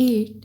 8।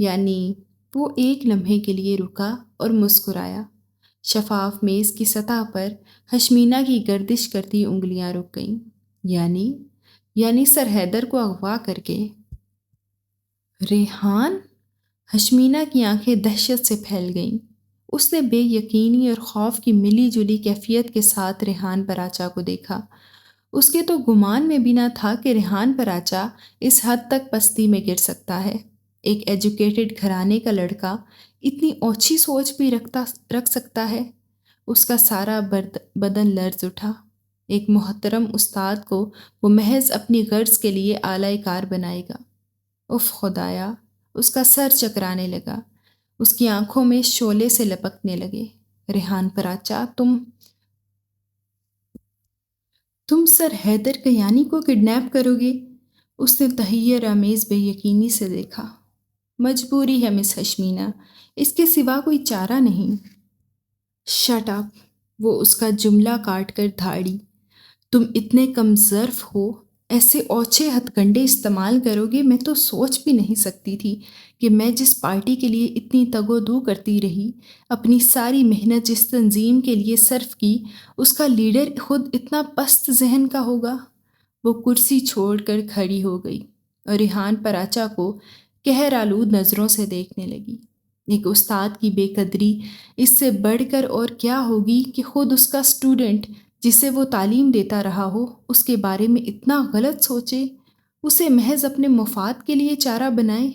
یعنی وہ ایک لمحے کے لیے رکا اور مسکرایا۔ شفاف میز کی سطح پر ہشمینہ کی گردش کرتی انگلیاں رک گئیں۔ یعنی سر حیدر کو اغوا کر کے؟ ریحان؟ ہشمینہ کی آنکھیں دہشت سے پھیل گئیں۔ اس نے بے یقینی اور خوف کی ملی جلی کیفیت کے ساتھ ریحان پراچا کو دیکھا۔ اس کے تو گمان میں بھی نہ تھا کہ ریحان پراچا اس حد تک پستی میں گر سکتا ہے۔ ایک ایجوکیٹڈ گھرانے کا لڑکا اتنی اوچھی سوچ بھی رکھ سکتا ہے؟ اس کا سارا بدن لرز اٹھا۔ ایک محترم استاد کو وہ محض اپنی غرض کے لیے اعلی کار بنائے گا؟ اف خدایا! اس کا سر چکرانے لگا۔ اس کی آنکھوں میں شعلے سے لپکنے لگے۔ ریحان پراچا، تم سر حیدر کیانی کو کڈنیپ کرو گے؟ اس نے تحیر آمیز بے یقینی سے دیکھا۔ مجبوری ہے مس ہشمینہ، اس کے سوا کوئی چارہ نہیں۔ Shut up! وہ اس کا جملہ کاٹ کر دھاڑی۔ تم اتنے کم ظرف ہو، ایسے اوچھے ہتھ کنڈے استعمال کرو گے؟ میں تو سوچ بھی نہیں سکتی تھی کہ میں جس پارٹی کے لیے اتنی تگ و دو کرتی رہی، اپنی ساری محنت جس تنظیم کے لیے صرف کی، اس کا لیڈر خود اتنا پست ذہن کا ہوگا۔ وہ کرسی چھوڑ کر کھڑی ہو گئی اور ریحان پراچا کو قہر آلود نظروں سے دیکھنے لگی۔ ایک استاد کی بے قدری اس سے بڑھ کر اور کیا ہوگی کہ خود اس کا اسٹوڈنٹ جسے وہ تعلیم دیتا رہا ہو اس کے بارے میں اتنا غلط سوچے، اسے محض اپنے مفاد کے لیے چارہ بنائے۔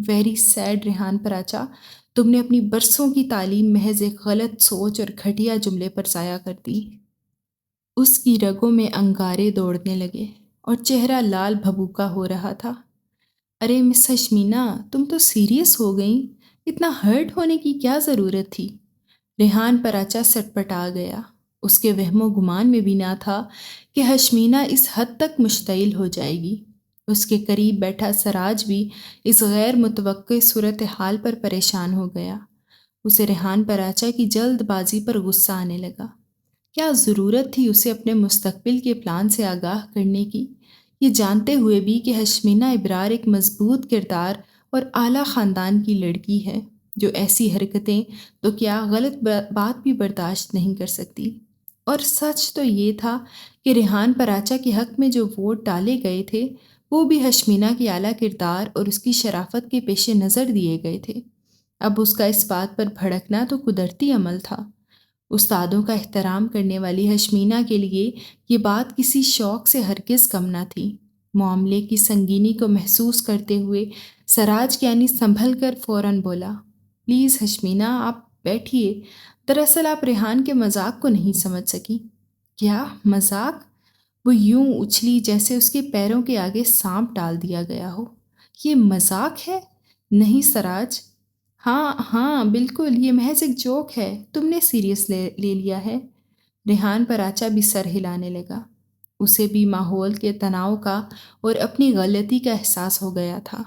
ویری سیڈ ریحان پراچا، تم نے اپنی برسوں کی تعلیم محض ایک غلط سوچ اور گھٹیا جملے پر ضائع کر دی۔ اس کی رگوں میں انگارے دوڑنے لگے اور چہرہ لال بھبوکا ہو رہا تھا۔ ارے مس ہشمینہ، تم تو سیریس ہو گئیں، اتنا ہرٹ ہونے کی کیا ضرورت تھی؟ ریحان پراچا سٹپٹا گیا۔ اس کے وہم و گمان میں بھی نہ تھا کہ ہشمینہ اس حد تک مشتعل ہو جائے گی۔ اس کے قریب بیٹھا سراج بھی اس غیر متوقع صورتحال پر پریشان ہو گیا۔ اسے ریحان پراچا کی جلد بازی پر غصہ آنے لگا۔ کیا ضرورت تھی اسے اپنے مستقبل کے پلان سے آگاہ کرنے کی، یہ جانتے ہوئے بھی کہ ہشمینہ ابرار ایک مضبوط کردار اور اعلیٰ خاندان کی لڑکی ہے جو ایسی حرکتیں تو کیا غلط بات بھی برداشت نہیں کر سکتی۔ اور سچ تو یہ تھا کہ ریحان پراچا کے حق میں جو ووٹ ڈالے گئے تھے وہ بھی ہشمینہ کی اعلیٰ کردار اور اس کی شرافت کے پیش نظر دیے گئے تھے۔ اب اس کا اس بات پر بھڑکنا تو قدرتی عمل تھا۔ استادوں کا احترام کرنے والی ہشمینہ کے لیے یہ بات کسی شوق سے ہرگز کم نہ تھی۔ معاملے کی سنگینی کو محسوس کرتے ہوئے سراج کیانی سنبھل کر فوراً بولا، پلیز ہشمینہ، آپ بیٹھیے۔ دراصل آپ ریحان کے مذاق کو نہیں سمجھ سکی۔ کیا مذاق؟ وہ یوں اچھلی جیسے اس کے پیروں کے آگے سانپ ڈال دیا گیا ہو۔ یہ مذاق ہے؟ نہیں سراج۔ ہاں بالکل، یہ محض ایک جوک ہے، تم نے سیریس لے لیا ہے۔ ریحان پراچا بھی سر ہلانے لگا۔ اسے بھی ماحول کے تناؤ کا اور اپنی غلطی کا احساس ہو گیا تھا۔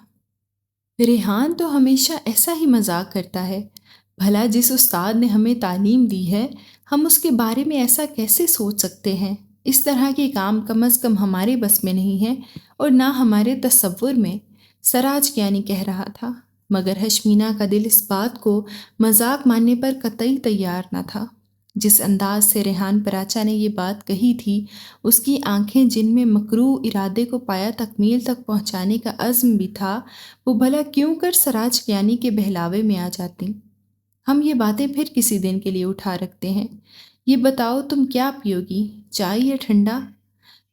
ریحان تو ہمیشہ ایسا ہی مذاق کرتا ہے۔ بھلا جس استاد نے ہمیں تعلیم دی ہے، ہم اس کے بارے میں ایسا کیسے سوچ سکتے ہیں؟ اس طرح کے کام کم از کم ہمارے بس میں نہیں ہیں اور نہ ہمارے تصور میں، سراج کیانی کہہ رہا تھا۔ مگر ہشمینہ کا دل اس بات کو مذاق ماننے پر قطعی تیار نہ تھا۔ جس انداز سے ریحان پراچا نے یہ بات کہی تھی، اس کی آنکھیں جن میں مکروہ ارادے کو پایا تکمیل تک پہنچانے کا عزم بھی تھا، وہ بھلا کیوں کر سراج کیانی کے بہلاوے میں آ جاتی۔ ہم یہ باتیں پھر کسی دن کے لیے اٹھا رکھتے ہیں۔ یہ بتاؤ تم کیا پیو گی، چائے یا ٹھنڈا؟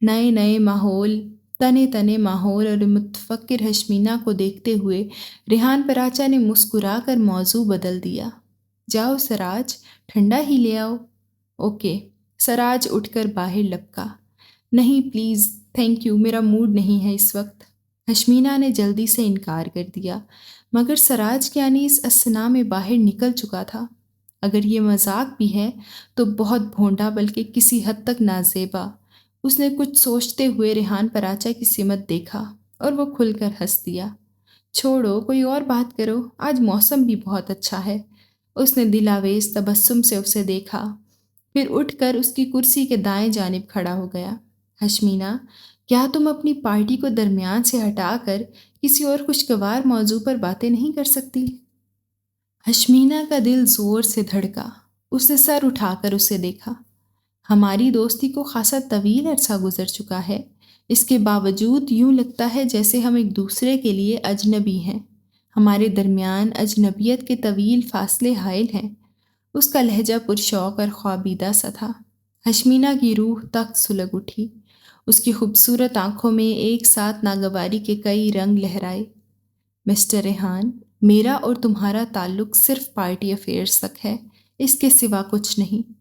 نئے ماحول، تنے ماحول اور متفکر ہشمینہ کو دیکھتے ہوئے ریحان پراچا نے مسکرا کر موضوع بدل دیا۔ جاؤ سراج، ٹھنڈا ہی لے آؤ۔ اوکے۔ سراج اٹھ کر باہر لپکا۔ نہیں پلیز، تھینک یو، میرا موڈ نہیں ہے اس وقت۔ ہشمینہ نے جلدی سے انکار کر دیا، مگر سراج کیانی اس اثنا میں باہر نکل چکا تھا۔ اگر یہ مذاق بھی ہے تو بہت بھونڈا، بلکہ کسی حد تک نازیبا۔ اس نے کچھ سوچتے ہوئے ریحان پراچا کی سمت دیکھا اور وہ کھل کر ہنس دیا۔ چھوڑو، کوئی اور بات کرو، آج موسم بھی بہت اچھا ہے۔ اس نے دلاویز تبسم سے اسے دیکھا، پھر اٹھ کر اس کی کرسی کے دائیں جانب کھڑا ہو گیا۔ ہشمینہ، کیا تم اپنی پارٹی کو درمیان سے ہٹا کر کسی اور خوشگوار موضوع پر باتیں نہیں کر سکتی؟ ہشمینا کا دل زور سے دھڑکا۔ اس نے سر اٹھا کر اسے دیکھا۔ ہماری دوستی کو خاصا طویل عرصہ گزر چکا ہے، اس کے باوجود یوں لگتا ہے جیسے ہم ایک دوسرے کے لیے اجنبی ہیں۔ ہمارے درمیان اجنبیت کے طویل فاصلے حائل ہیں۔ اس کا لہجہ پرشوق اور خوابیدہ سا تھا۔ ہشمینا کی روح تک سلگ اٹھی۔ اس کی خوبصورت آنکھوں میں ایک ساتھ ناگواری کے کئی رنگ لہرائے۔ مسٹر ریحان، میرا اور تمہارا تعلق صرف پارٹی افیئرز تک ہے، اس کے سوا کچھ نہیں۔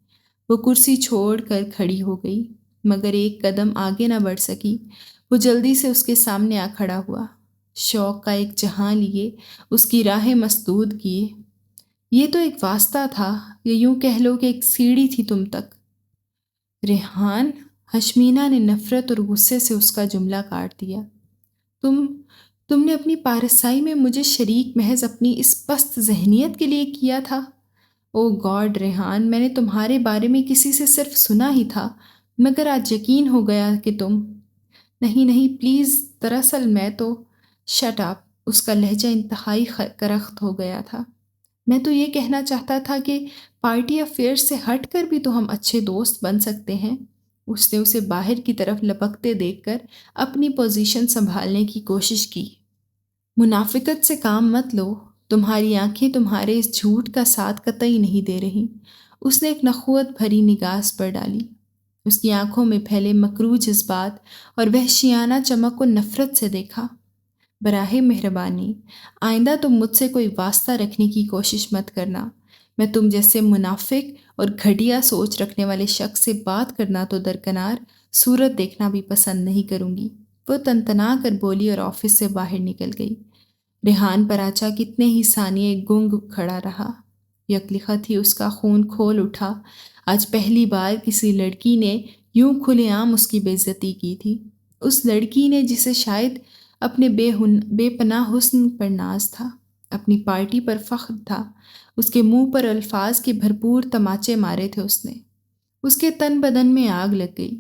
وہ کرسی چھوڑ کر کھڑی ہو گئی، مگر ایک قدم آگے نہ بڑھ سکی۔ وہ جلدی سے اس کے سامنے آ کھڑا ہوا، شوق کا ایک جہاں لیے اس کی راہیں مسدود کیے۔ یہ تو ایک واسطہ تھا، یا یوں کہہ لو کہ ایک سیڑھی تھی تم تک۔ ریحان، ہشمینا نے نفرت اور غصے سے اس کا جملہ کاٹ دیا۔ تم تم نے اپنی پارسائی میں مجھے شریک محض اپنی اس پست ذہنیت کے لیے کیا تھا۔ او گاڈ ریحان، میں نے تمہارے بارے میں کسی سے صرف سنا ہی تھا، مگر آج یقین ہو گیا کہ تم… نہیں نہیں پلیز، دراصل میں تو… شٹ اپ۔ اس کا لہجہ انتہائی کرخت ہو گیا تھا۔ میں تو یہ کہنا چاہتا تھا کہ پارٹی افیئر سے ہٹ کر بھی تو ہم اچھے دوست بن سکتے ہیں۔ اس نے اسے باہر کی طرف لپکتے دیکھ کر اپنی پوزیشن سنبھالنے کی کوشش کی۔ منافقت سے کام مت لو، تمہاری آنکھیں تمہارے اس جھوٹ کا ساتھ قطعی نہیں دے رہی۔ اس نے ایک نخوت بھری نگاہ اس پر ڈالی۔ اس کی آنکھوں میں پھیلے مکروہ جذبات اور وحشیانہ چمک کو نفرت سے دیکھا۔ براہ مہربانی آئندہ تم مجھ سے کوئی واسطہ رکھنے کی کوشش مت کرنا۔ میں تم جیسے منافق اور گھٹیا سوچ رکھنے والے شخص سے بات کرنا تو درکنار، صورت دیکھنا بھی پسند نہیں کروں گی۔ وہ تنتنا کر بولی اور آفس سے باہر نکل گئی۔ ریحان پراچا کتنے ہی ثانیے گنگ کھڑا رہا۔ یکلخت ہی اس کا خون کھول اٹھا۔ آج پہلی بار کسی لڑکی نے یوں کھلے عام اس کی بے عزتی کی تھی۔ اس لڑکی نے جسے شاید اپنے بے پناہ حسن پر ناز تھا، اپنی پارٹی پر فخر تھا۔ اس کے منہ پر الفاظ کے بھرپور تماچے مارے تھے اس نے۔ اس کے تن بدن میں آگ لگ گئی۔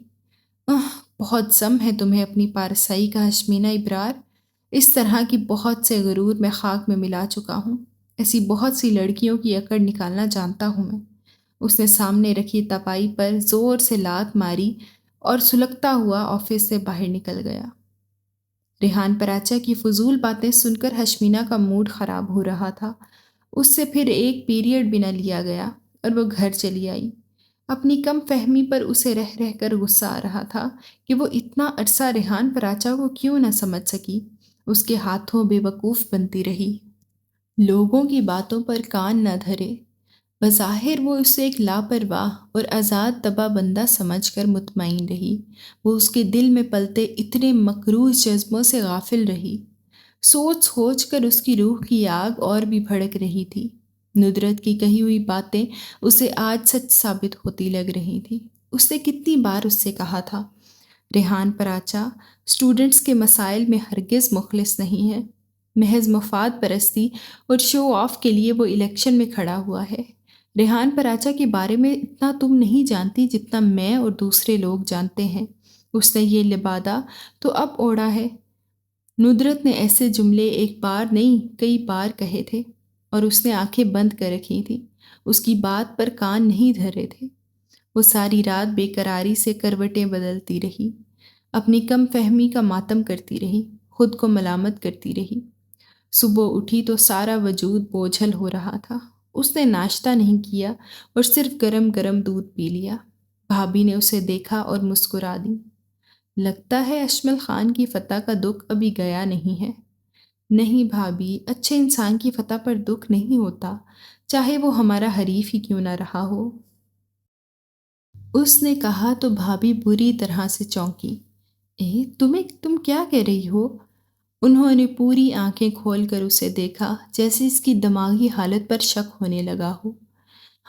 بہت ضم ہے تمہیں اپنی پارسائی کا ہشمینا ابرار۔ اس طرح کی بہت سے غرور میں خاک میں ملا چکا ہوں۔ ایسی بہت سی لڑکیوں کی اکڑ نکالنا جانتا ہوں میں۔ اس نے سامنے رکھی تپائی پر زور سے لات ماری اور سلگتا ہوا آفس سے باہر نکل گیا۔ ریحان پراچا کی فضول باتیں سن کر ہشمینا کا موڈ خراب ہو رہا تھا۔ اس سے پھر ایک پیریڈ بھی نہ لیا گیا اور وہ گھر چلی آئی۔ اپنی کم فہمی پر اسے رہ رہ کر غصہ آ رہا تھا کہ وہ اتنا عرصہ ریحان پراچا کو کیوں نہ سمجھ سکی۔ اس کے ہاتھوں بے وقوف بنتی رہی، لوگوں کی باتوں پر کان نہ دھرے۔ بظاہر وہ اسے ایک لاپرواہ اور آزاد طبع بندہ سمجھ کر مطمئن رہی۔ وہ اس کے دل میں پلتے اتنے مکروہ جذبوں سے غافل رہی۔ سوچ سوچ کر اس کی روح کی آگ اور بھی بھڑک رہی تھی۔ ندرت کی کہی ہوئی باتیں اسے آج سچ ثابت ہوتی لگ رہی تھی۔ اس نے کتنی بار اس سے کہا تھا، ریحان پراچا اسٹوڈنٹس کے مسائل میں ہرگز مخلص نہیں ہے۔ محض مفاد پرستی اور شو آف کے لیے وہ الیکشن میں کھڑا ہوا ہے۔ ریحان پراچا کے بارے میں اتنا تم نہیں جانتی جتنا میں اور دوسرے لوگ جانتے ہیں۔ اس نے یہ لبادہ تو اب اوڑھا ہے۔ ندرت نے ایسے جملے ایک بار نہیں کئی بار کہے تھے اور اس نے آنکھیں بند کر رکھی تھیں، اس کی بات پر کان نہیں دھرے تھے۔ وہ ساری رات بے قراری سے کروٹیں بدلتی رہی، اپنی کم فہمی کا ماتم کرتی رہی، خود کو ملامت کرتی رہی۔ صبح اٹھی تو سارا وجود بوجھل ہو رہا تھا۔ اس نے ناشتہ نہیں کیا اور صرف گرم گرم دودھ پی لیا۔ بھابھی نے اسے دیکھا اور مسکرا دی۔ لگتا ہے اشمل خان کی فتح کا دکھ ابھی گیا نہیں ہے۔ نہیں بھابھی، اچھے انسان کی فتح پر دکھ نہیں ہوتا، چاہے وہ ہمارا حریف ہی کیوں نہ رہا ہو۔ اس نے کہا تو بھابھی بری طرح سے چونکی۔ تم کیا کہہ رہی ہو؟ انہوں نے پوری آنکھیں کھول کر اسے دیکھا، جیسے اس کی دماغی حالت پر شک ہونے لگا ہو۔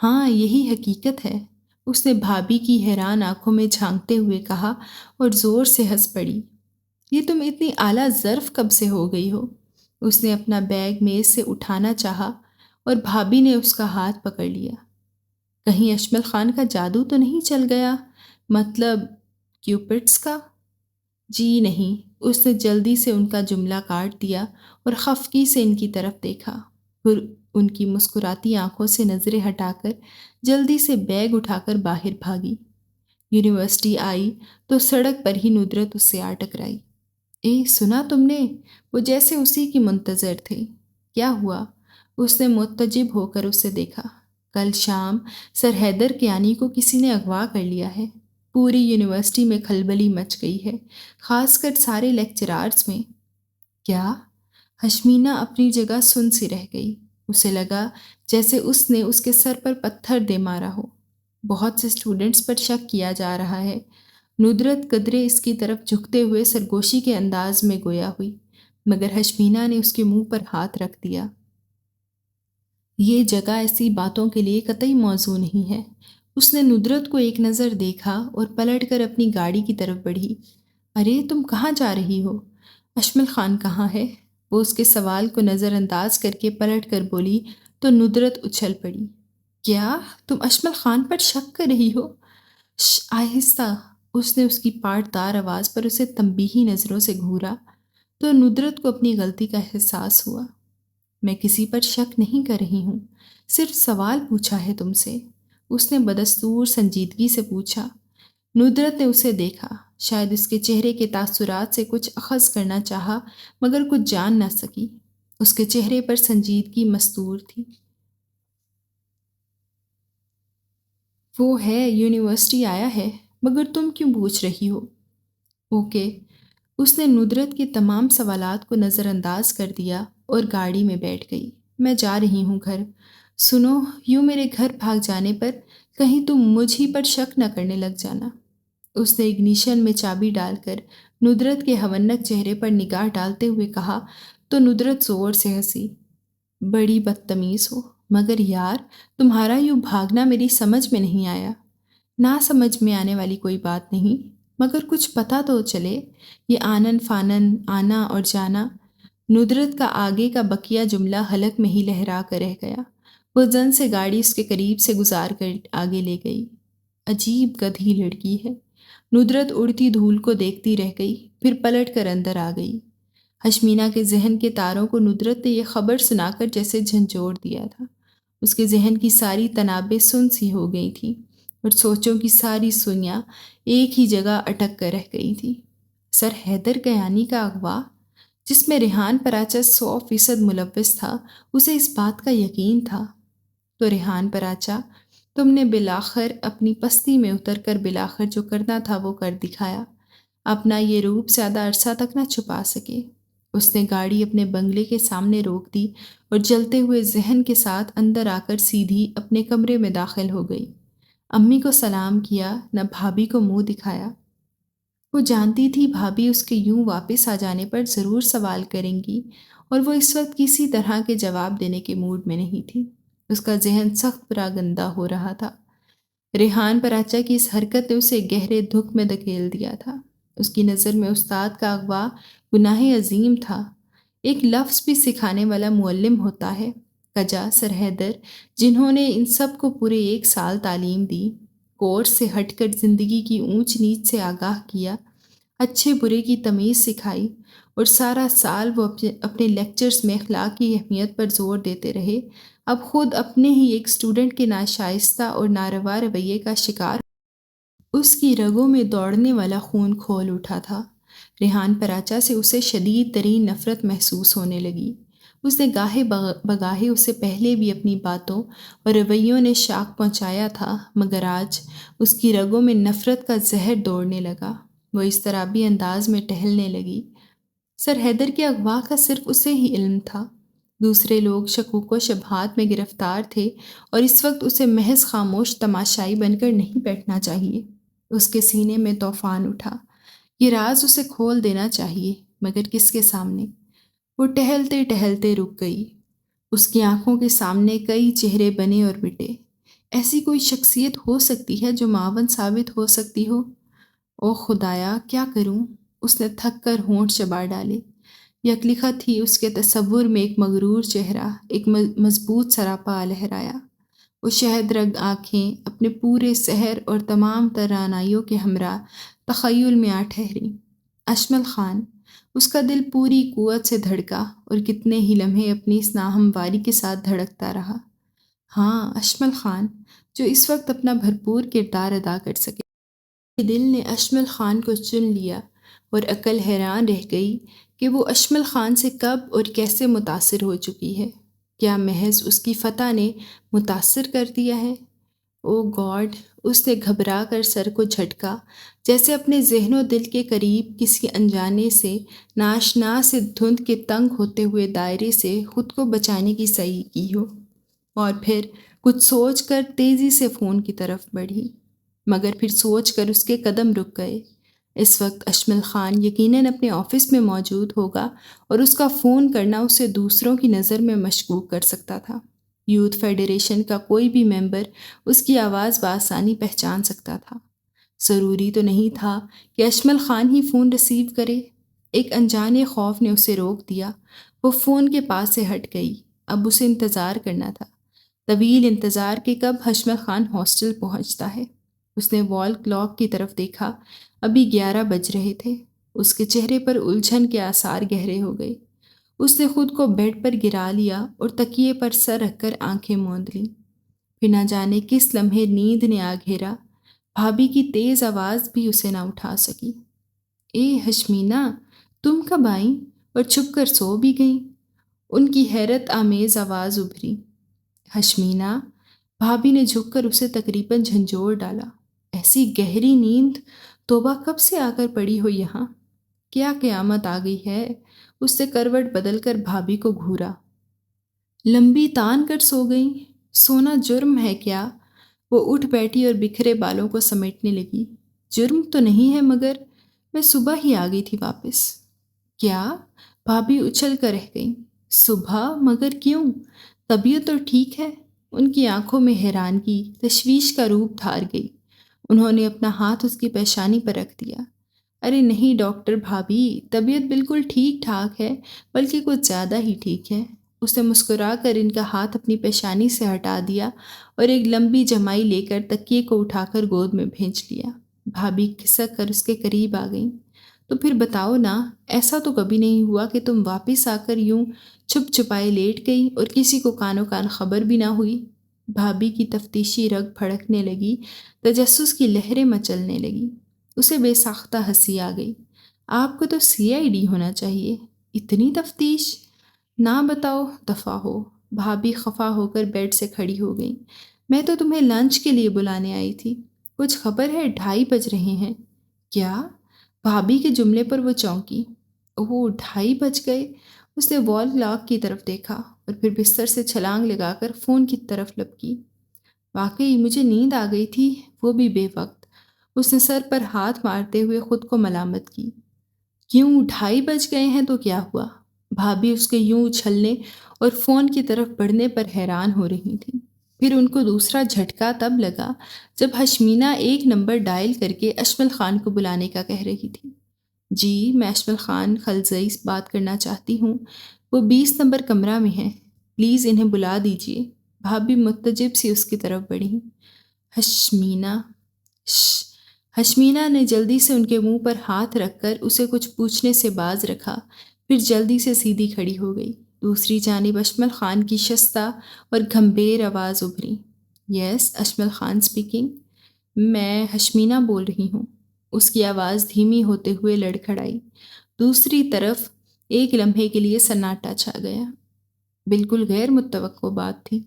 ہاں، یہی حقیقت ہے، اس نے بھابھی کی حیران آنکھوں میں جھانکتے ہوئے کہا اور زور سے ہنس پڑی۔ یہ تم اتنی اعلیٰ ظرف کب سے ہو گئی ہو؟ اس نے اپنا بیگ میز سے اٹھانا چاہا اور بھابھی نے اس کا ہاتھ پکڑ لیا۔ کہیں اشمل خان کا جادو تو نہیں چل گیا؟ مطلب کیوپٹس کا؟ جی نہیں، اس نے جلدی سے ان کا جملہ کاٹ دیا اور خفگی سے ان کی طرف دیکھا، پھر ان کی مسکراتی آنکھوں سے نظریں ہٹا کر جلدی سے بیگ اٹھا کر باہر بھاگی۔ یونیورسٹی آئی تو سڑک پر ہی ندرت اس سے آ ٹکرائی۔ سنا تم نے؟ وہ جیسے اسی کی منتظر تھے۔ کیا ہوا؟ اس نے متجب ہو کر اسے دیکھا۔ کل شام سر حیدر کیانی کو کسی نے اغوا کر لیا ہے۔ پوری یونیورسٹی میں کھلبلی مچ گئی ہے، خاص کر سارے لیکچرارز میں۔ کیا؟ ہشمینہ اپنی جگہ سن سی رہ گئی۔ اسے لگا جیسے اس نے اس کے سر پر پتھر دے مارا ہو۔ بہت سے اسٹوڈنٹس پر شک کیا جا رہا ہے۔ ندرت قدرے اس کی طرف جھکتے ہوئے سرگوشی کے انداز میں گویا ہوئی، مگر ہشمینہ نے اس کے منہ پر ہاتھ رکھ دیا۔ یہ جگہ ایسی باتوں کے لیے قطعی موزوں نہیں ہے۔ اس نے ندرت کو ایک نظر دیکھا اور پلٹ کر اپنی گاڑی کی طرف بڑھی۔ ارے تم کہاں جا رہی ہو؟ اشمل خان کہاں ہے؟ وہ اس کے سوال کو نظر انداز کر کے پلٹ کر بولی تو ندرت اچھل پڑی۔ کیا تم اشمل خان پر شک کر رہی ہو؟ آہستہ۔ اس نے اس کی پاٹ دار آواز پر اسے تنبیہی نظروں سے گھورا تو ندرت کو اپنی غلطی کا احساس ہوا۔ میں کسی پر شک نہیں کر رہی ہوں، صرف سوال پوچھا ہے تم سے، اس نے بدستور سنجیدگی سے پوچھا۔ ندرت نے اسے دیکھا، شاید اس کے چہرے کے تاثرات سے کچھ اخذ کرنا چاہا مگر کچھ جان نہ سکی۔ اس کے چہرے پر سنجیدگی مستور تھی۔ وہ ہے یونیورسٹی آیا ہے، مگر تم کیوں پوچھ رہی ہو؟ اوکے۔ اس نے ندرت کے تمام سوالات کو نظر انداز کر دیا اور گاڑی میں بیٹھ گئی۔ میں جا رہی ہوں گھر۔ سنو، یوں میرے گھر بھاگ جانے پر کہیں تم مجھ ہی پر شک نہ کرنے لگ جانا۔ اس نے اگنیشن میں چابی ڈال کر ندرت کے ہونک چہرے پر نگاہ ڈالتے ہوئے کہا تو ندرت زور سے ہنسی۔ بڑی بدتمیز ہو، مگر یار تمہارا یوں بھاگنا میری سمجھ میں نہیں آیا۔ نہ سمجھ میں آنے والی کوئی بات نہیں، مگر کچھ پتہ تو چلے۔ یہ آنن فانن، آنا اور جانا۔ ندرت کا آگے کا بقیہ جملہ حلق میں ہی لہرا کر رہ گیا۔ وہ زن سے گاڑی اس کے قریب سے گزار کر آگے لے گئی۔ عجیب گدھی لڑکی ہے۔ ندرت اڑتی دھول کو دیکھتی رہ گئی، پھر پلٹ کر اندر آ گئی۔ ہشمینہ کے ذہن کے تاروں کو ندرت نے یہ خبر سنا کر جیسے جھنجھوڑ دیا تھا۔ اس کے ذہن کی ساری تنابیں سن سی ہو گئی تھیں اور سوچوں کی ساری سوئیاں ایک ہی جگہ اٹک کر رہ گئی تھیں۔ سر حیدر کیانی کا اغوا، جس میں ریحان پراچا 100% ملوث تھا، اسے اس بات کا یقین تھا۔ تو ریحان پراچا، تم نے بالآخر اپنی پستی میں اتر کر بالآخر جو کرنا تھا وہ کر دکھایا۔ اپنا یہ روپ زیادہ عرصہ تک نہ چھپا سکے۔ اس نے گاڑی اپنے بنگلے کے سامنے روک دی اور جلتے ہوئے ذہن کے ساتھ اندر آ کر سیدھی اپنے کمرے میں داخل ہو گئی۔ امی کو سلام کیا، نہ بھابھی کو منہ دکھایا۔ وہ جانتی تھی بھابھی اس کے یوں واپس آ جانے پر ضرور سوال کریں گی اور وہ اس وقت کسی طرح کے جواب دینے کے موڈ میں نہیں تھی۔ اس کا ذہن سخت پراگندہ ہو رہا تھا۔ ریحان پراچا کی اس حرکت نے اسے گہرے دکھ میں دھکیل دیا تھا۔ اس کی نظر میں استاد کا اغوا گناہ عظیم تھا۔ ایک لفظ بھی سکھانے والا معلم ہوتا ہے، کجا سر حیدر، جنہوں نے ان سب کو پورے 1 سال تعلیم دی، کورس سے ہٹ کر زندگی کی اونچ نیچ سے آگاہ کیا، اچھے برے کی تمیز سکھائی، اور سارا سال وہ اپنے لیکچرز میں اخلاق کی اہمیت پر زور دیتے رہے، اب خود اپنے ہی ایک اسٹوڈنٹ کے ناشائستہ اور ناروا رویے کا شکار۔ اس کی رگوں میں دوڑنے والا خون کھول اٹھا تھا۔ ریحان پراچا سے اسے شدید ترین نفرت محسوس ہونے لگی۔ اس نے گاہے بگاہے اسے پہلے بھی اپنی باتوں اور رویوں نے شاک پہنچایا تھا، مگر آج اس کی رگوں میں نفرت کا زہر دوڑنے لگا۔ وہ اضطرابی انداز میں ٹہلنے لگی۔ سر حیدر کے اغوا کا صرف اسے ہی علم تھا۔ دوسرے لوگ شکوک و شبہات میں گرفتار تھے اور اس وقت اسے محض خاموش تماشائی بن کر نہیں بیٹھنا چاہیے۔ اس کے سینے میں طوفان اٹھا۔ یہ راز اسے کھول دینا چاہیے، مگر کس کے سامنے؟ وہ ٹہلتے ٹہلتے رک گئی۔ اس کی آنکھوں کے سامنے کئی چہرے بنے اور مٹے۔ ایسی کوئی شخصیت ہو سکتی ہے جو معاون ثابت ہو سکتی ہو؟ او خدایا، کیا کروں؟ اس نے تھک کر ہونٹ چبا ڈالے۔ یکلخت ہی اس کے تصور میں ایک مغرور چہرہ، ایک مضبوط سراپا لہرایا۔ وہ شہد رنگ آنکھیں اپنے پورے سحر اور تمام توانائیوں کے ہمراہ تخیل میں آ ٹھہریں۔ اشمل خان، اس کا دل پوری قوت سے دھڑکا اور کتنے ہی لمحے اپنی اس ناہمواری کے ساتھ دھڑکتا رہا۔ ہاں، اشمل خان، جو اس وقت اپنا بھرپور کردار ادا کر سکے۔ دل نے اشمل خان کو چن لیا اور عقل حیران رہ گئی کہ وہ اشمل خان سے کب اور کیسے متاثر ہو چکی ہے۔ کیا محض اس کی فتح نے متاثر کر دیا ہے؟ او گاڈ! اس نے گھبرا کر سر کو جھٹکا، جیسے اپنے ذہن و دل کے قریب کسی انجانے سے ناشنا سے دھند کے تنگ ہوتے ہوئے دائرے سے خود کو بچانے کی سعی کی ہو، اور پھر کچھ سوچ کر تیزی سے فون کی طرف بڑھی، مگر پھر سوچ کر اس کے قدم رک گئے۔ اس وقت اشمل خان یقیناً اپنے آفس میں موجود ہوگا اور اس کا فون کرنا اسے دوسروں کی نظر میں مشکوک کر سکتا تھا۔ یوتھ فیڈریشن کا کوئی بھی ممبر اس کی آواز بآسانی پہچان سکتا تھا۔ ضروری تو نہیں تھا کہ اشمل خان ہی فون ریسیو کرے۔ ایک انجانے خوف نے اسے روک دیا۔ وہ فون کے پاس سے ہٹ گئی۔ اب اسے انتظار کرنا تھا، طویل انتظار کہ کب اشمل خان ہاسٹل پہنچتا ہے۔ اس نے وال کلاک کی طرف دیکھا، ابھی 11 بج رہے تھے۔ اس کے چہرے پر الجھن کے آثار گہرے ہو گئے۔ اس نے خود کو بیڈ پر گرا لیا اور تکیے پر سر رکھ کر آنکھیں موند لیں۔ پھر نہ جانے کس لمحے نیند نے آ گھیرا، بھابھی کی تیز آواز بھی اسے نہ اٹھا سکی۔ اے ہشمینا، تم کب آئیں اور چھپ کر سو بھی گئیں؟ ان کی حیرت آمیز آواز ابھری۔ ہشمینا، بھابھی نے جھک کر اسے تقریباً جھنجھوڑ ڈالا۔ ایسی گہری نیند توبہ کب سے آ کر پڑی ہو یہاں؟ کیا قیامت آ گئی ہے؟ اس نے کروٹ بدل کر بھابھی کو گھورا۔ لمبی تان کر سو گئیں؟ سونا جرم ہے کیا؟ وہ اٹھ بیٹھی اور بکھرے بالوں کو سمیٹنے لگی۔ جرم تو نہیں ہے، مگر میں صبح ہی آ گئی تھی واپس۔ کیا؟ بھابھی اچھل کر رہ گئیں۔ صبح؟ مگر کیوں؟ طبیعت تو ٹھیک ہے۔ ان کی آنکھوں میں حیرانگی، تشویش کا روپ دھار گئی۔ انہوں نے اپنا ہاتھ اس کی پیشانی پر رکھ دیا۔ ارے نہیں ڈاکٹر بھابھی، طبیعت بالکل ٹھیک ٹھاک ہے، بلکہ کچھ زیادہ ہی ٹھیک ہے۔ اس نے مسکرا کر ان کا ہاتھ اپنی پیشانی سے ہٹا دیا اور ایک لمبی جمائی لے کر تکیے کو اٹھا کر گود میں بھیج لیا۔ بھابھی کھسک کر اس کے قریب آ گئیں۔ تو پھر بتاؤ نا، ایسا تو کبھی نہیں ہوا کہ تم واپس آ کر یوں چھپ چھپائے لیٹ گئی اور کسی کو کانوں کان خبر بھی نہ ہوئی؟ بھابھی کی تفتیشی رگ پھڑکنے لگی، تجسس کی لہریں مچلنے لگی۔ اسے بے ساختہ ہنسی آ گئی۔ آپ کو تو CID ہونا چاہیے، اتنی تفتیش؟ نہ بتاؤ، دفع ہو۔ بھابھی خفا ہو کر بیڈ سے کھڑی ہو گئی۔ میں تو تمہیں لنچ کے لیے بلانے آئی تھی۔ کچھ خبر ہے 2:30 بج رہے ہیں؟ کیا؟ بھابھی کے جملے پر وہ چونکی۔ اوہ، 2:30 بج گئے۔ اس نے وال کلاک کی طرف دیکھا اور پھر بستر سے چھلانگ لگا کر فون کی طرف لپکی۔ واقعی مجھے نیند آ گئی تھی، وہ بھی بے وقت۔ اس نے سر پر ہاتھ مارتے ہوئے خود کو ملامت کی۔ کیوں 2:30 بج گئے ہیں تو کیا ہوا؟ بھابھی اس کے یوں اچھلنے اور فون کی طرف بڑھنے پر حیران ہو رہی تھی۔ پھر ان کو دوسرا جھٹکا تب لگا جب ہشمینا ایک نمبر ڈائل کر کے اشمل خان کو بلانے کا کہہ رہی تھی۔ جی، میں اشمل خان خلزئی بات کرنا چاہتی ہوں، وہ 20 نمبر کمرہ میں ہیں، پلیز انہیں بلا دیجیے۔ بھابھی متجب سی اس کی طرف بڑھی۔ ہشمینا، ہشمینا نے جلدی سے ان کے منہ پر ہاتھ رکھ کر اسے کچھ پوچھنے سے باز رکھا، پھر جلدی سے سیدھی کھڑی ہو گئی۔ دوسری جانب اشمل خان کی شستہ اور گھمبیر آواز ابھری۔ یس، اشمل خان اسپیکنگ۔ میں ہشمینا بول رہی ہوں۔ اس کی آواز دھیمی ہوتے ہوئے لڑکھڑائی۔ دوسری طرف ایک لمحے کے لیے سناٹا چھا گیا۔ بالکل غیر متوقع بات تھی۔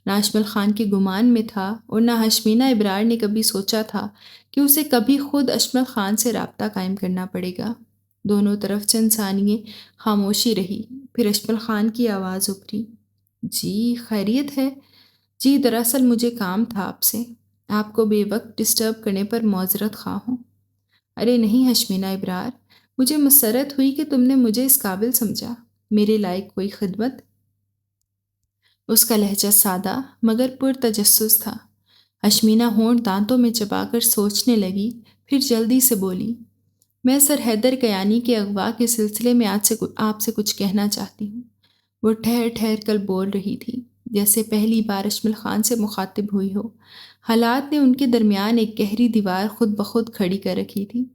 نہ اشمل خان کے گمان میں تھا اور نہ ہشمینا ابرار نے کبھی سوچا تھا کہ اسے کبھی خود اشمل خان سے رابطہ قائم کرنا پڑے گا۔ دونوں طرف چند ثانیے خاموشی رہی، پھر اشمل خان کی آواز ابھری۔ جی، خیریت ہے؟ جی، دراصل مجھے کام تھا آپ سے۔ آپ کو بے وقت ڈسٹرب کرنے پر معذرت خواہ ہوں۔ ارے نہیں ہشمینا ابرار، مجھے مسرت ہوئی کہ تم نے مجھے اس قابل سمجھا۔ میرے لائق کوئی خدمت؟ اس کا لہجہ سادہ مگر پرتجسس تھا۔ ہشمینا ہونٹ دانتوں میں چبا کر سوچنے لگی، پھر جلدی سے بولی۔ میں سر حیدر کیانی کے اغوا کے سلسلے میں آج سے آپ سے کچھ کہنا چاہتی ہوں۔ وہ ٹھہر ٹھہر کر بول رہی تھی، جیسے پہلی بار اشمل خان سے مخاطب ہوئی ہو۔ حالات نے ان کے درمیان ایک گہری دیوار خود بخود کھڑی کر رکھی تھی۔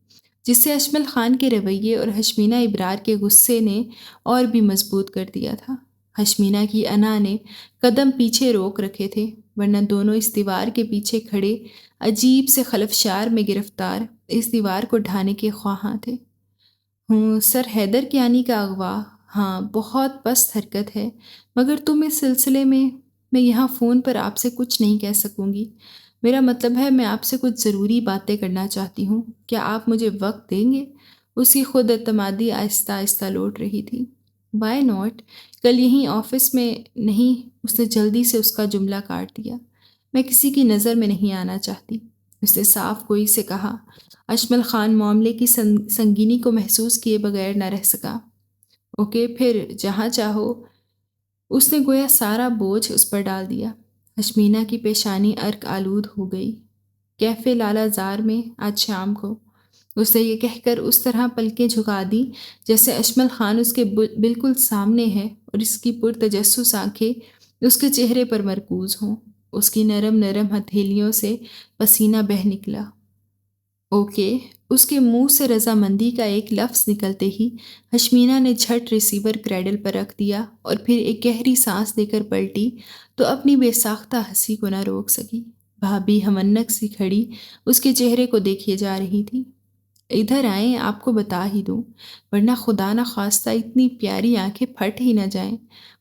جسے اشمل خان کے رویے اور ہشمینہ ابرار کے غصے نے اور بھی مضبوط کر دیا تھا۔ ہشمینہ کی انا نے قدم پیچھے روک رکھے تھے، ورنہ دونوں اس دیوار کے پیچھے کھڑے عجیب سے خلفشار میں گرفتار اس دیوار کو ڈھانے کے خواہاں تھے۔ سر حیدر کیانی کا اغوا، ہاں بہت پست حرکت ہے، مگر تم اس سلسلے میں یہاں فون پر آپ سے کچھ نہیں کہہ سکوں گی۔ میرا مطلب ہے میں آپ سے کچھ ضروری باتیں کرنا چاہتی ہوں، کیا آپ مجھے وقت دیں گے؟ اس کی خود اعتمادی آہستہ آہستہ لوٹ رہی تھی۔ Why not? کل یہیں آفس میں نہیں؟ اس نے جلدی سے اس کا جملہ کاٹ دیا۔ میں کسی کی نظر میں نہیں آنا چاہتی، اس نے صاف گوئی سے کہا۔ اشمل خان معاملے کی سنگینی کو محسوس کیے بغیر نہ رہ سکا۔ اوکے، پھر جہاں چاہو۔ اس نے گویا سارا بوجھ اس پر ڈال دیا۔ ہشمینہ کی پیشانی عرق آلود ہو گئی۔ کیفے لالا زار میں آج شام کو، اس نے یہ کہہ کر اس طرح پلکیں جھکا دی جیسے اشمل خان اس کے بالکل سامنے ہے اور اس کی پرتجسس آنکھیں اس کے چہرے پر مرکوز ہوں۔ اس کی نرم نرم ہتھیلیوں سے پسینہ بہہ نکلا۔ اوکے، اس کے منہ سے رضامندی کا ایک لفظ نکلتے ہی ہشمینہ نے جھٹ ریسیور کریڈل پر رکھ دیا اور پھر ایک گہری سانس دے کر پلٹی تو اپنی بے ساختہ ہنسی کو نہ روک سکی۔ بھابھی ہمنک سی کھڑی اس کے چہرے کو دیکھیے جا رہی تھی۔ ادھر آئیں، آپ کو بتا ہی دوں، ورنہ خدا نہ خواستہ اتنی پیاری آنکھیں پھٹ ہی نہ جائیں۔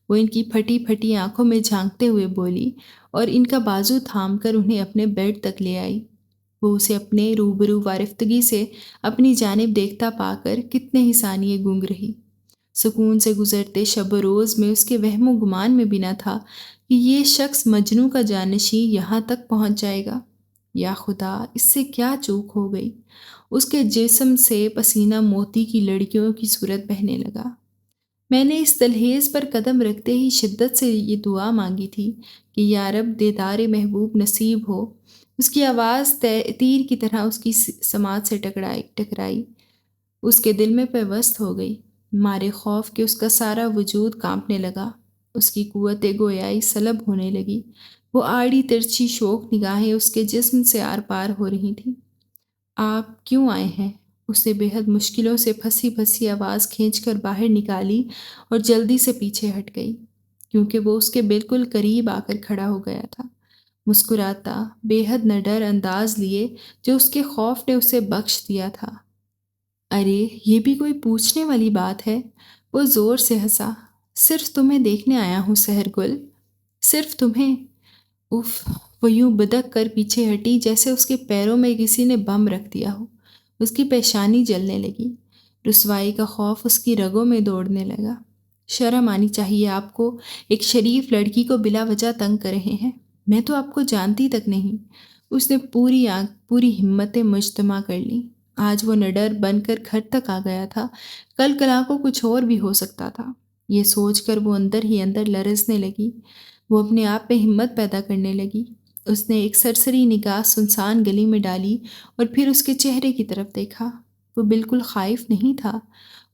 وہ ان کی پھٹی پھٹی آنکھوں میں جھانکتے ہوئے بولی اور ان کا بازو تھام کر انہیں اپنے بیڈ تک لے آئی۔ وہ اسے اپنے روبرو وارفتگی سے اپنی جانب دیکھتا پا کر کتنے ہی ثانیے گونگ رہی۔ سکون سے گزرتے شب و روز میں اس کے وہم و گمان میں بھی نہ تھا کہ یہ شخص مجنوں کا جانشین یہاں تک پہنچ جائے گا۔ یا خدا، اس سے کیا چوک ہو گئی؟ اس کے جسم سے پسینہ موتی کی لڑکیوں کی صورت بہنے لگا۔ میں نے اس دہلیز پر قدم رکھتے ہی شدت سے یہ دعا مانگی تھی کہ یا رب دیدار محبوب نصیب ہو۔ اس کی آواز تیر کی طرح اس کی سماعت سے ٹکرائی، اس کے دل میں پیوست ہو گئی۔ مارے خوف کہ اس کا سارا وجود کانپنے لگا، اس کی قوت گویائی سلب ہونے لگی۔ وہ آڑی ترچھی شوق نگاہیں اس کے جسم سے آر پار ہو رہی تھیں۔ آپ کیوں آئے ہیں؟ اس نے بے حد مشکلوں سے پھنسی پھنسی آواز کھینچ کر باہر نکالی اور جلدی سے پیچھے ہٹ گئی، کیونکہ وہ اس کے بالکل قریب آ کر کھڑا ہو گیا تھا، مسکراتا بے حد نڈر انداز لیے جو اس کے خوف نے اسے بخش دیا تھا۔ ارے یہ بھی کوئی پوچھنے والی بات ہے؟ وہ زور سے ہنسا۔ صرف تمہیں دیکھنے آیا ہوں سحر گل، صرف تمہیں۔ اف، وہ یوں بدک کر پیچھے ہٹی جیسے اس کے پیروں میں کسی نے بم رکھ دیا ہو۔ اس کی پیشانی جلنے لگی، رسوائی کا خوف اس کی رگوں میں دوڑنے لگا۔ شرم آنی چاہیے آپ کو، ایک شریف لڑکی کو بلا وجہ تنگ کر رہے ہیں۔ میں تو آپ کو جانتی تک نہیں۔ اس نے پوری ہمتیں مجتمع کر لیں۔ آج وہ نڈر بن کر گھر تک آ گیا تھا، کل کلا کو کچھ اور بھی ہو سکتا تھا۔ یہ سوچ کر وہ اندر ہی اندر لرزنے لگی۔ وہ اپنے آپ میں ہمت پیدا کرنے لگی۔ اس نے ایک سرسری نگاہ سنسان گلی میں ڈالی اور پھر اس کے چہرے کی طرف دیکھا۔ وہ بالکل خائف نہیں تھا،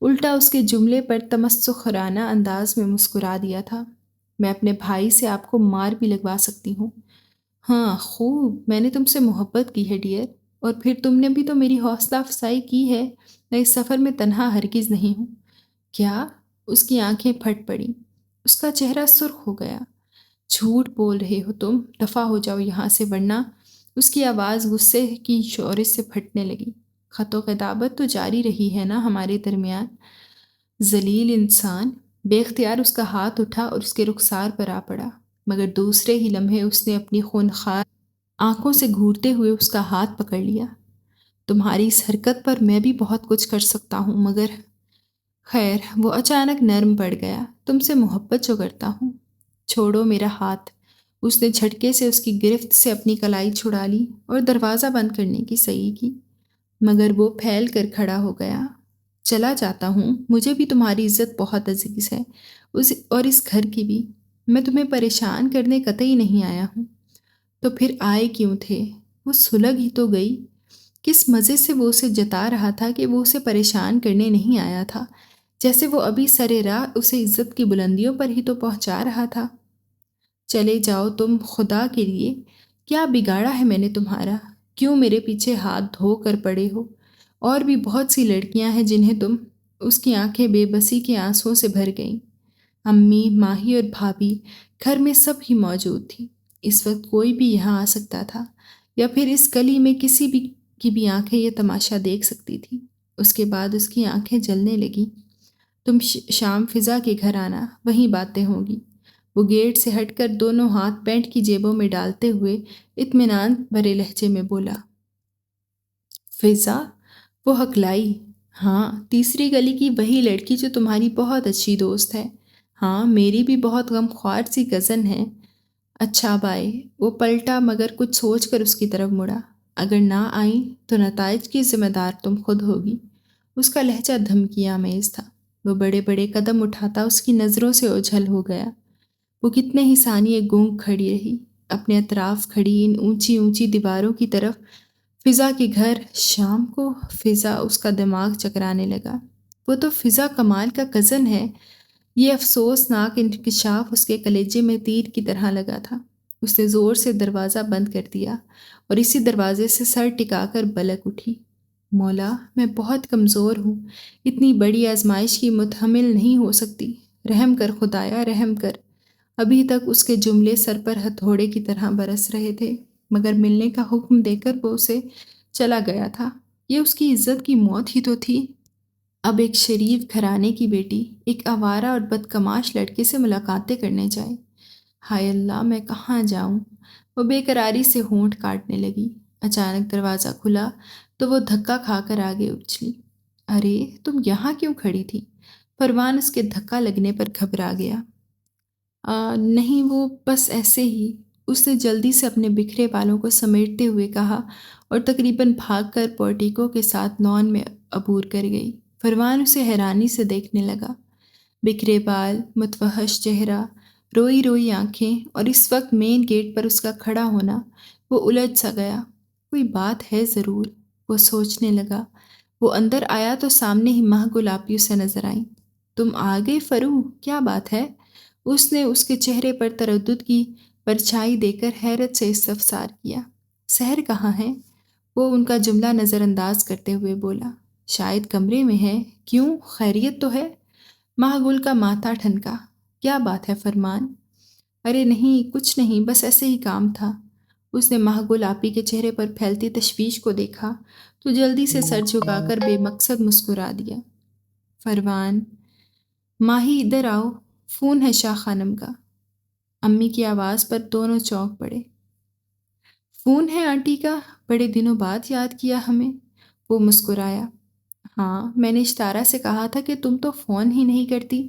الٹا اس کے جملے پر تمسخرانہ انداز میں مسکرا دیا تھا۔ میں اپنے بھائی سے آپ کو مار بھی لگوا سکتی ہوں۔ ہاں خوب، میں نے تم سے محبت کی ہے ڈیئر، اور پھر تم نے بھی تو میری حوصلہ افزائی کی ہے۔ میں اس سفر میں تنہا ہرگز نہیں ہوں۔ کیا؟ اس کی آنکھیں پھٹ پڑیں، اس کا چہرہ سرخ ہو گیا۔ جھوٹ بول رہے ہو تم، دفع ہو جاؤ یہاں سے ورنہ۔ اس کی آواز غصے کی شورش سے پھٹنے لگی۔ خط و خطابت تو جاری رہی ہے نا ہمارے درمیان؟ ذلیل انسان! بے اختیار اس کا ہاتھ اٹھا اور اس کے رخسار پر آ پڑا، مگر دوسرے ہی لمحے اس نے اپنی خونخوار آنکھوں سے گھورتے ہوئے اس کا ہاتھ پکڑ لیا۔ تمہاری اس حرکت پر میں بھی بہت کچھ کر سکتا ہوں، مگر خیر۔ وہ اچانک نرم پڑ گیا۔ تم سے محبت جو کرتا ہوں۔ چھوڑو میرا ہاتھ۔ اس نے جھٹکے سے اس کی گرفت سے اپنی کلائی چھڑا لی اور دروازہ بند کرنے کی صحیح کی، مگر وہ پھیل کر کھڑا ہو گیا۔ چلا جاتا ہوں، مجھے بھی تمہاری عزت بہت عزیز ہے، اور اس گھر کی بھی۔ میں تمہیں پریشان کرنے قطعی نہیں آیا ہوں۔ تو پھر آئے کیوں تھے؟ وہ سلگ ہی تو گئی۔ کس مزے سے وہ اسے جتا رہا تھا کہ وہ اسے پریشان کرنے نہیں آیا تھا، جیسے وہ ابھی سرے راہ اسے عزت کی بلندیوں پر ہی تو پہنچا رہا تھا۔ چلے جاؤ تم، خدا کے لیے، کیا بگاڑا ہے میں نے تمہارا؟ کیوں میرے پیچھے ہاتھ دھو کر پڑے ہو؟ اور بھی بہت سی لڑکیاں ہیں جنہیں تم۔ اس کی آنکھیں بے بسی کے آنسوؤں سے بھر گئیں۔ امی، ماہی اور بھابھی، گھر میں سب ہی موجود تھی۔ اس وقت کوئی بھی یہاں آ سکتا تھا، یا پھر اس گلی میں کسی بھی کی بھی آنکھیں یہ تماشا دیکھ سکتی تھی۔ اس کے بعد اس کی آنکھیں جلنے لگیں۔ تم شام فضا کے گھر آنا، وہیں باتیں ہوں گی۔ وہ گیٹ سے ہٹ کر دونوں ہاتھ پینٹ کی جیبوں میں ڈالتے ہوئے اطمینان بھرے لہجے میں بولا۔ فضا؟ وہ ہکلائی۔ ہاں، تیسری گلی کی وہی لڑکی جو تمہاری بہت اچھی دوست ہے۔ ہاں، میری بھی بہت غمخوار سی کزن ہے۔ اچھا بائے۔ وہ پلٹا مگر کچھ سوچ کر اس کی طرف مڑا۔ اگر نہ آئیں تو نتائج کی ذمہ دار تم خود ہوگی۔ اس کا لہجہ دھمکی آمیز تھا۔ وہ بڑے بڑے قدم اٹھاتا اس کی نظروں سے اوجھل ہو گیا۔ وہ کتنے ہی ثانیے گونگ کھڑی رہی، اپنے اطراف کھڑی ان اونچی اونچی دیواروں کی طرف۔ فضا کے گھر شام کو؟ فضا؟ اس کا دماغ چکرانے لگا۔ وہ تو فضا کمال کا کزن ہے۔ یہ افسوسناک انکشاف اس کے کلیجے میں تیر کی طرح لگا تھا۔ اس نے زور سے دروازہ بند کر دیا اور اسی دروازے سے سر ٹکا کر بلک اٹھی۔ مولا، میں بہت کمزور ہوں، اتنی بڑی آزمائش کی متحمل نہیں ہو سکتی۔ رحم کر خدایا، رحم کر۔ ابھی تک اس کے جملے سر پر ہتھوڑے کی طرح برس رہے تھے، مگر ملنے کا حکم دے کر وہ اسے چلا گیا تھا۔ یہ اس کی عزت کی موت ہی تو تھی۔ اب ایک شریف گھرانے کی بیٹی ایک آوارہ اور بدکماش لڑکے سے ملاقاتیں کرنے جائے۔ ہائے اللہ، میں کہاں جاؤں؟ وہ بے قراری سے ہونٹ کاٹنے لگی۔ اچانک دروازہ کھلا تو وہ دھکا کھا کر آگے اچھلی۔ ارے، تم یہاں کیوں کھڑی تھی؟ پروان اس کے دھکا لگنے پر گھبرا گیا۔ نہیں، وہ بس ایسے ہی، اس نے جلدی سے اپنے بکھرے بالوں کو سمیٹتے ہوئے کہا اور تقریباً بھاگ کر پورٹیکو کے ساتھ لان میں عبور کر گئی۔ پروان اسے حیرانی سے دیکھنے لگا۔ بکھرے بال، متوحش چہرہ، روئی روئی آنکھیں، اور اس وقت مین گیٹ پر اس کا کھڑا ہونا، وہ الجھ سا گیا۔ کوئی بات ہے ضرور، وہ سوچنے لگا۔ وہ اندر آیا تو سامنے ہی ماہ گلابی اسے نظر آئیں۔ تم آ گئے فرو، کیا بات ہے؟ اس نے اس کے چہرے پر تردد کی پرچھائی دے کر حیرت سے استفسار کیا۔ سحر کہاں ہے؟ وہ ان کا جملہ نظر انداز کرتے ہوئے بولا۔ شاید کمرے میں ہے۔ کیوں، خیریت تو ہے؟ ماہ گل کا ماتھا ٹھنکا۔ کیا بات ہے فرمان؟ ارے نہیں، کچھ نہیں، بس ایسے ہی کام تھا۔ اس نے ماہ گل آپی کے چہرے پر پھیلتی تشویش کو دیکھا تو جلدی سے سر جھکا کر بے مقصد مسکرا دیا۔ پروان، ماہی ادھر آؤ، فون ہے شاہ خانم کا۔ امی کی آواز پر دونوں چونک پڑے۔ فون ہے آنٹی کا؟ بڑے دنوں بعد یاد کیا ہمیں۔ وہ مسکرایا۔ ہاں، میں نے اشتارہ سے کہا تھا کہ تم تو فون ہی نہیں کرتی۔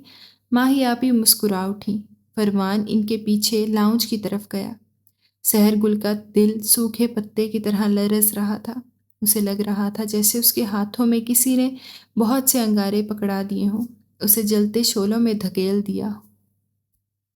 ماہی آپی مسکرا اٹھی۔ پروان ان کے پیچھے لاؤنج کی طرف گیا۔ سحر گل کا دل سوکھے پتے کی طرح لرز رہا تھا۔ اسے لگ رہا تھا جیسے اس کے ہاتھوں میں کسی نے بہت سے انگارے پکڑا دیے ہوں، اسے جلتے شعلوں میں دھکیل دیا ہو۔